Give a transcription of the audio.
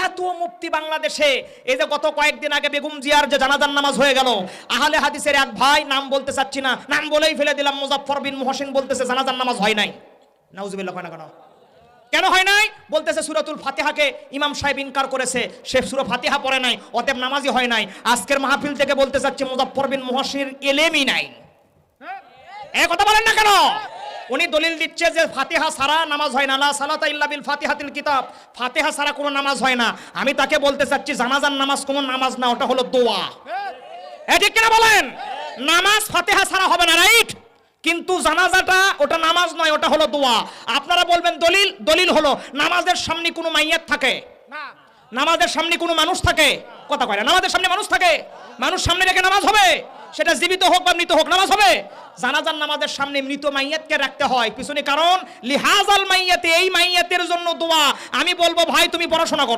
এত মুফতি বাংলাদেশে। এই যে গত কয়েকদিন আগে বেগম জিয়ার যে জানাজার নামাজ হয়ে গেল, আহলে হাদিসের এক ভাই, নাম বলতে চাচ্ছি না, নাম বলেই ফেলে দিলাম, মুজাফফর বিন মুহসিন বলতেছে জানাজার নামাজ হয় নাই। নাউজুবিল্লাহ। হয় না কেন? কেন হয় নাই? বলতেছে সূরাতুল ফাতিহাকে ইমাম সাহেব ইনকার করেছে, সে সূরা ফাতিহা পড়ে নাই, অতএব নামাজই হয় নাই। আজকের মাহফিল থেকে বলতে চাচ্ছি মুজাফফর বিন মুহসিন এলেমই নাই। এই কথা বলেন না কেন? উনি দলিল দিচ্ছে যে ফাতিহা ছাড়া নামাজ হয় না, লা সালাতা ইল্লা বিল ফাতিহাতিল কিতাব, ফাতিহা ছাড়া কোনো নামাজ হয় না। আমি তাকে বলতে চাচ্ছি জানাজার নামাজ কোনো নামাজ না, ওটা হলো দোয়া। ঠিক কিনা বলেন? নামাজ ফাতিহা ছাড়া হবে না, রাইট? কিন্তু জানাজাটা ওটা নামাজ নয়, ওটা হলো দোয়া। আপনারা বলবেন দলিল, দলিল হলো নামাজের সামনে কোনো মাইয়াত থাকে না, নামাজের সামনে কোনো মানুষ থাকে, কথা কয় না, নামাজের সামনে মানুষ থাকে, মানুষ সামনে রেখে নামাজ হবে, সেটা জীবিত হোক বা মৃত হোক নামাজ হবে। জানাজার নামাজের সামনে মৃত মাইয়াতকে রাখতে হয় পিছনে, কারণ লিহাজাল মাইয়াতে, এই মাইয়াতের জন্য দোয়া। আমি বলবো ভাই তুমি পড়াশোনা করো।